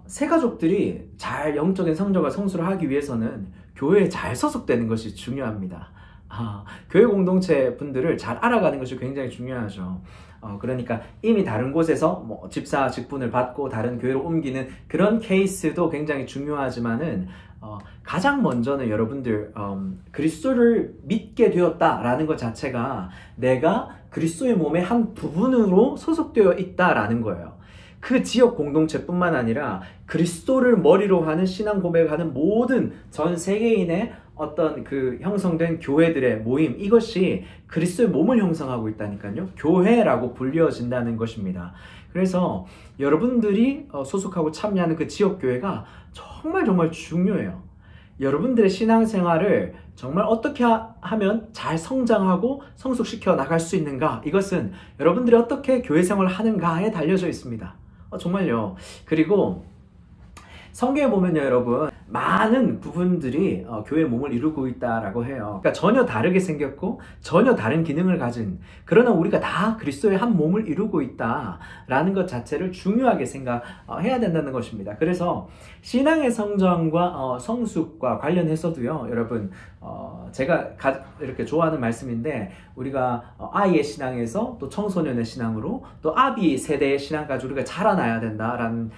새 가족들이 잘 영적인 성장과 성수를 하기 위해서는 교회에 잘 소속되는 것이 중요합니다. 교회 공동체 분들을 잘 알아가는 것이 굉장히 중요하죠. 그러니까 이미 다른 곳에서 뭐 집사 직분을 받고 다른 교회로 옮기는 그런 케이스도 굉장히 중요하지만은 가장 먼저는 여러분들 그리스도를 믿게 되었다라는 것 자체가 내가 그리스도의 몸의 한 부분으로 소속되어 있다라는 거예요. 그 지역 공동체뿐만 아니라 그리스도를 머리로 하는 신앙 고백하는 모든 전 세계인의 어떤 그 형성된 교회들의 모임, 이것이 그리스도의 몸을 형성하고 있다니까요. 교회라고 불려진다는 것입니다. 그래서 여러분들이 소속하고 참여하는 그 지역 교회가 정말 중요해요. 여러분들의 신앙생활을 정말 어떻게 하면 잘 성장하고 성숙시켜 나갈 수 있는가, 이것은 여러분들이 어떻게 교회 생활을 하는가에 달려져 있습니다. 정말요. 그리고 성경에 보면요, 여러분, 많은 부분들이 교회의 몸을 이루고 있다라고 해요. 그러니까 전혀 다르게 생겼고 전혀 다른 기능을 가진, 그러나 우리가 다 그리스도의 한 몸을 이루고 있다라는 것 자체를 중요하게 생각해야 된다는 것입니다. 그래서 신앙의 성장과 성숙과 관련해서도요, 여러분, 제가 이렇게 좋아하는 말씀인데, 우리가 아이의 신앙에서 또 청소년의 신앙으로 또 아비 세대의 신앙까지 우리가 자라나야 된다라는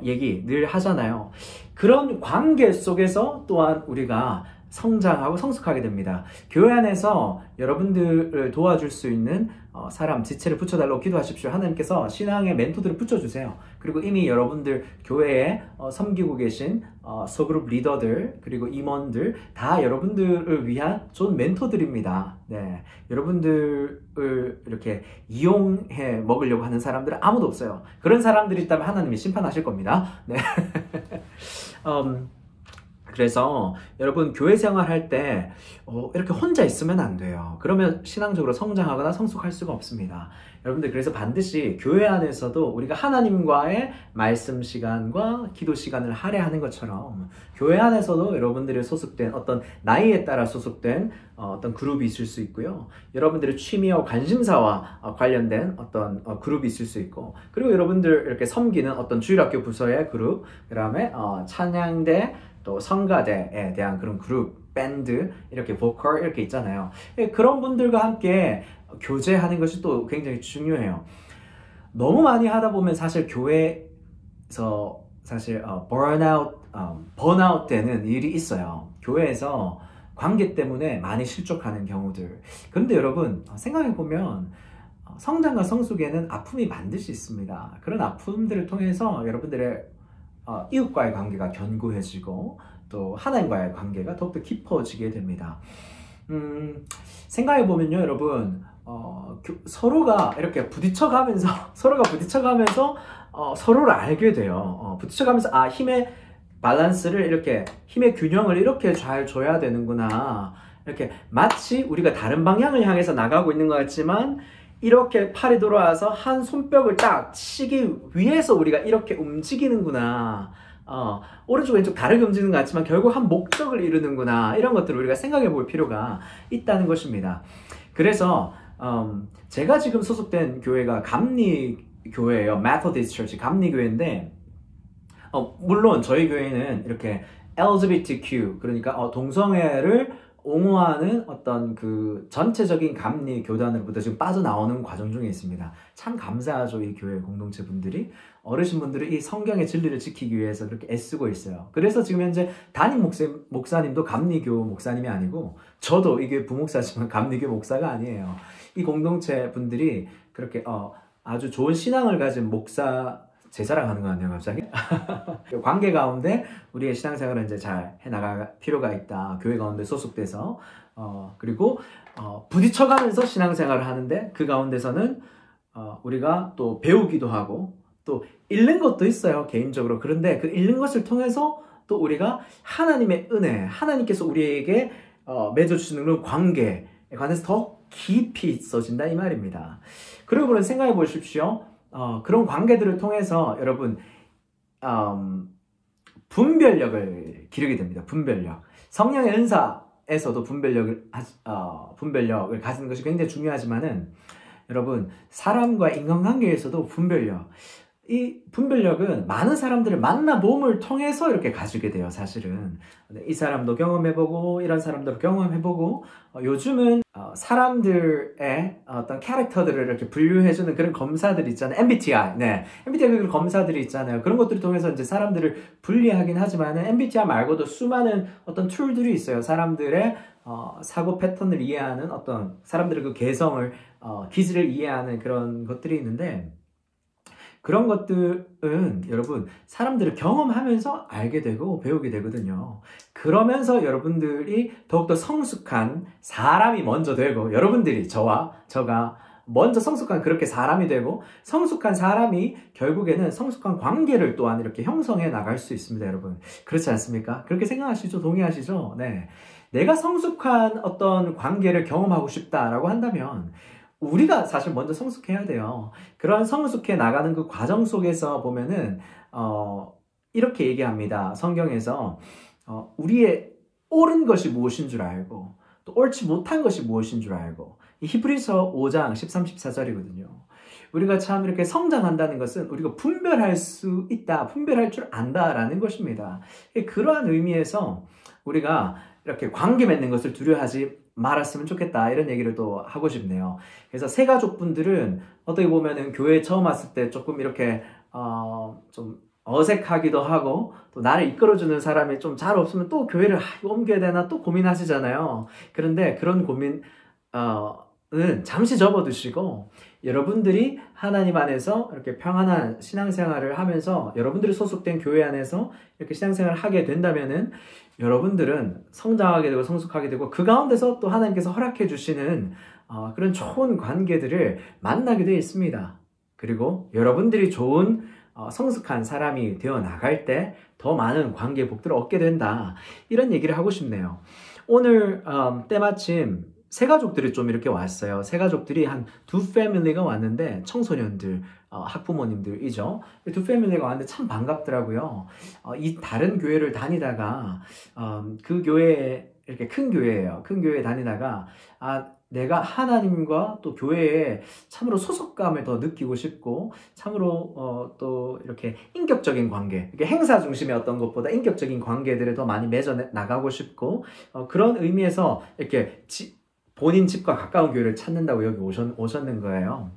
얘기 늘 하잖아요. 그런 관계 속에서 또한 우리가 성장하고 성숙하게 됩니다. 교회 안에서 여러분들을 도와줄 수 있는 사람, 지체를 붙여달라고 기도하십시오. 하나님께서 신앙의 멘토들을 붙여주세요. 그리고 이미 여러분들 교회에 섬기고 계신 소그룹 리더들, 그리고 임원들 다 여러분들을 위한 좋은 멘토들입니다. 네, 여러분들을 이렇게 이용해 먹으려고 하는 사람들은 아무도 없어요. 그런 사람들이 있다면 하나님이 심판하실 겁니다. 네. 그래서 여러분, 교회 생활할 때 이렇게 혼자 있으면 안 돼요. 그러면 신앙적으로 성장하거나 성숙할 수가 없습니다. 여러분들, 그래서 반드시 교회 안에서도 우리가 하나님과의 말씀 시간과 기도 시간을 할애하는 것처럼 교회 안에서도 여러분들이 소속된 어떤 나이에 따라 소속된 어떤 그룹이 있을 수 있고요. 여러분들의 취미와 관심사와 관련된 어떤 그룹이 있을 수 있고, 그리고 여러분들 이렇게 섬기는 어떤 주일학교 부서의 그룹, 그 다음에 찬양대, 또 성가대에 대한 그런 그룹, 밴드, 이렇게 보컬 이렇게 있잖아요. 그런 분들과 함께 교제하는 것이 또 굉장히 중요해요. 너무 많이 하다 보면 사실 교회에서 사실 번아웃 되는 일이 있어요. 교회에서 관계 때문에 많이 실족하는 경우들. 그런데 여러분, 생각해보면 성장과 성숙에는 아픔이 반드시 있습니다. 그런 아픔들을 통해서 여러분들의 이웃과의 관계가 견고해지고 또 하나님과의 관계가 더욱더 깊어지게 됩니다. 생각해보면요, 여러분, 서로가 이렇게 부딪혀가면서 서로를 알게 돼요. 부딪혀가면서 힘의 밸런스를, 이렇게 힘의 균형을 이렇게 잘 줘야 되는구나. 이렇게 마치 우리가 다른 방향을 향해서 나가고 있는 것 같지만 이렇게 팔이 돌아와서 한 손뼉을 딱 치기 위해서 우리가 이렇게 움직이는구나. 오른쪽 왼쪽 다르게 움직이는 것 같지만 결국 한 목적을 이루는구나. 이런 것들을 우리가 생각해 볼 필요가 있다는 것입니다. 그래서 제가 지금 소속된 교회가 감리교회예요. Methodist Church 감리교회인데, 물론 저희 교회는 이렇게 LGBTQ, 그러니까 동성애를 옹호하는 어떤 그 전체적인 감리 교단으로부터 지금 빠져나오는 과정 중에 있습니다. 참 감사하죠. 이 교회 공동체 분들이, 어르신분들이 이 성경의 진리를 지키기 위해서 그렇게 애쓰고 있어요. 그래서 지금 현재 담임 목사님도 감리교 목사님이 아니고, 저도 이게 부목사지만 감리교 목사가 아니에요. 이 공동체 분들이 그렇게 아주 좋은 신앙을 가진 목사, 제 자랑하는 거 같네요, 갑자기. 관계 가운데 우리의 신앙생활을 이제 잘 해나갈 필요가 있다. 교회 가운데 소속돼서. 그리고 부딪혀가면서 신앙생활을 하는데, 그 가운데서는 우리가 또 배우기도 하고 또 잃는 것도 있어요, 개인적으로. 그런데 그 잃는 것을 통해서 또 우리가 하나님의 은혜, 하나님께서 우리에게 맺어주시는 그런 관계에 관해서 더 깊이 있어진다, 이 말입니다. 그리고 여러분, 생각해 보십시오. 그런 관계들을 통해서 여러분 분별력을 기르게 됩니다. 분별력. 성령의 은사에서도 분별력을 가지는 것이 굉장히 중요하지만은, 여러분, 사람과 인간관계에서도 분별력. 이 분별력은 많은 사람들을 만나봄을 통해서 이렇게 가지게 돼요, 사실은. 이 사람도 경험해보고, 이런 사람도 경험해보고, 요즘은 사람들의 어떤 캐릭터들을 이렇게 분류해주는 그런 검사들이 있잖아요. MBTI. 네. MBTI 그런 검사들이 있잖아요. 그런 것들을 통해서 이제 사람들을 분리하긴 하지만은 MBTI 말고도 수많은 어떤 툴들이 있어요. 사람들의 사고 패턴을 이해하는 어떤 사람들의 그 개성을, 기질을 이해하는 그런 것들이 있는데, 그런 것들은 여러분 사람들을 경험하면서 알게 되고 배우게 되거든요. 그러면서 여러분들이 더욱더 성숙한 사람이 먼저 되고, 여러분들이 저가 먼저 성숙한 그렇게 사람이 되고, 성숙한 사람이 결국에는 성숙한 관계를 또한 이렇게 형성해 나갈 수 있습니다, 여러분. 그렇지 않습니까? 그렇게 생각하시죠? 동의하시죠? 네. 내가 성숙한 어떤 관계를 경험하고 싶다라고 한다면 우리가 사실 먼저 성숙해야 돼요. 그런 성숙해 나가는 그 과정 속에서 보면은 이렇게 얘기합니다. 성경에서 우리의 옳은 것이 무엇인 줄 알고 또 옳지 못한 것이 무엇인 줄 알고, 이 히브리서 5장 13, 14절이거든요. 우리가 참 이렇게 성장한다는 것은 우리가 분별할 수 있다, 분별할 줄 안다라는 것입니다. 그러한 의미에서 우리가 이렇게 관계 맺는 것을 두려워하지 말았으면 좋겠다, 이런 얘기를 또 하고 싶네요. 그래서 새가족분들은 어떻게 보면은 교회에 처음 왔을 때 조금 이렇게 좀 어색하기도 하고, 또 나를 이끌어주는 사람이 좀 잘 없으면 또 교회를 이거 옮겨야 되나 또 고민하시잖아요. 그런데 그런 고민은 잠시 접어두시고, 여러분들이 하나님 안에서 이렇게 평안한 신앙생활을 하면서 여러분들이 소속된 교회 안에서 이렇게 신앙생활을 하게 된다면은 여러분들은 성장하게 되고 성숙하게 되고, 그 가운데서 또 하나님께서 허락해 주시는 그런 좋은 관계들을 만나게 되어 있습니다. 그리고 여러분들이 좋은 성숙한 사람이 되어 나갈 때 더 많은 관계 복들을 얻게 된다, 이런 얘기를 하고 싶네요. 오늘 때마침 새 가족들이 좀 이렇게 왔어요. 새 가족들이 한 두 패밀리가 왔는데, 청소년들, 학부모님들이죠. 두 패밀리가 왔는데 참 반갑더라고요. 이 다른 교회를 다니다가 그 교회, 이렇게 큰 교회예요. 큰 교회 다니다가 내가 하나님과 또 교회에 참으로 소속감을 더 느끼고 싶고, 참으로 또 이렇게 인격적인 관계, 이렇게 행사 중심의 어떤 것보다 인격적인 관계들을 더 많이 맺어 나가고 싶고, 그런 의미에서 이렇게 본인 집과 가까운 교회를 찾는다고 여기 오셨는 거예요.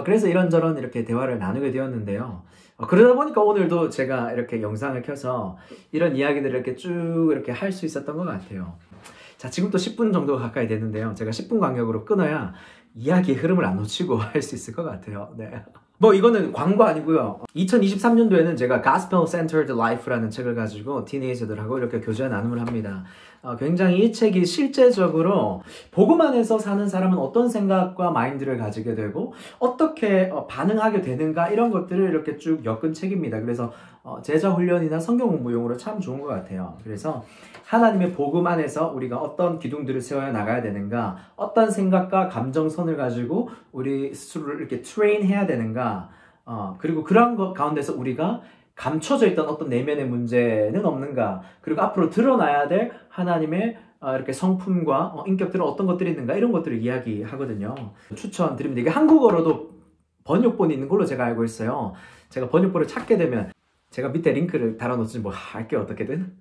그래서 이런저런 이렇게 대화를 나누게 되었는데요. 그러다 보니까 오늘도 제가 이렇게 영상을 켜서 이런 이야기들을 이렇게 쭉 이렇게 할 수 있었던 것 같아요. 자, 지금 또 10분 정도 가까이 됐는데요. 제가 10분 간격으로 끊어야 이야기의 흐름을 안 놓치고 할 수 있을 것 같아요. 네. 뭐 이거는 광고 아니고요. 2023년도에는 제가 Gospel Centered Life라는 책을 가지고 티네이저들하고 이렇게 교제 나눔을 합니다. 굉장히 이 책이 실제적으로 복음 안에서 사는 사람은 어떤 생각과 마인드를 가지게 되고 어떻게 반응하게 되는가, 이런 것들을 이렇게 쭉 엮은 책입니다. 그래서 제자 훈련이나 성경 공부용으로 참 좋은 것 같아요. 그래서 하나님의 복음 안에서 우리가 어떤 기둥들을 세워야 나가야 되는가, 어떤 생각과 감정선을 가지고 우리 스스로를 이렇게 트레인해야 되는가, 그리고 그런 것 가운데서 우리가 감춰져 있던 어떤 내면의 문제는 없는가, 그리고 앞으로 드러나야 될 하나님의 이렇게 성품과 인격들은 어떤 것들이 있는가, 이런 것들을 이야기하거든요. 추천드립니다. 이게 한국어로도 번역본이 있는 걸로 제가 알고 있어요. 제가 번역본을 찾게 되면 제가 밑에 링크를 달아놓지 뭐 할게요, 어떻게든.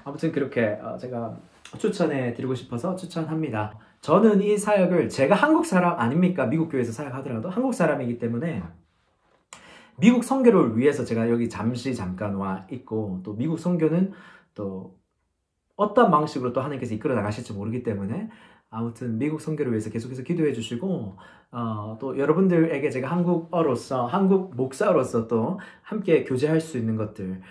아무튼 그렇게 제가 추천해 드리고 싶어서 추천합니다. 저는 이 사역을, 제가 한국 사람 아닙니까? 미국 교회에서 사역하더라도 한국 사람이기 때문에 미국 선교를 위해서 제가 여기 잠깐 와 있고, 또 미국 선교는 또 어떤 방식으로 또 하나님께서 이끌어 나가실지 모르기 때문에, 아무튼 미국 선교를 위해서 계속해서 기도해 주시고, 또 여러분들에게 제가 한국어로서, 한국 목사로서 또 함께 교제할 수 있는 것들,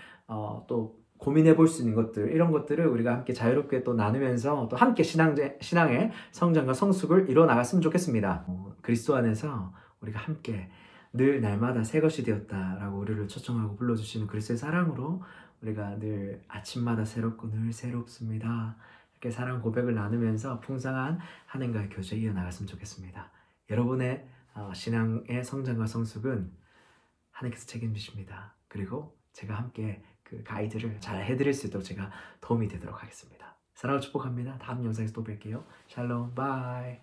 또 고민해 볼 수 있는 것들, 이런 것들을 우리가 함께 자유롭게 또 나누면서 또 함께 신앙의 성장과 성숙을 이뤄 나갔으면 좋겠습니다. 그리스도 안에서 우리가 함께 늘 날마다 새 것이 되었다라고 우리를 초청하고 불러주시는 그리스도의 사랑으로 우리가 늘 아침마다 새롭고 늘 새롭습니다, 이렇게 사랑 고백을 나누면서 풍성한 하나님과의 교제 이어나갔으면 좋겠습니다. 여러분의 신앙의 성장과 성숙은 하나님께서 책임지십니다. 그리고 제가 함께 그 가이드를 잘 해드릴 수 있도록 제가 도움이 되도록 하겠습니다. 사랑을 축복합니다. 다음 영상에서 또 뵐게요. 샬롬, 바이.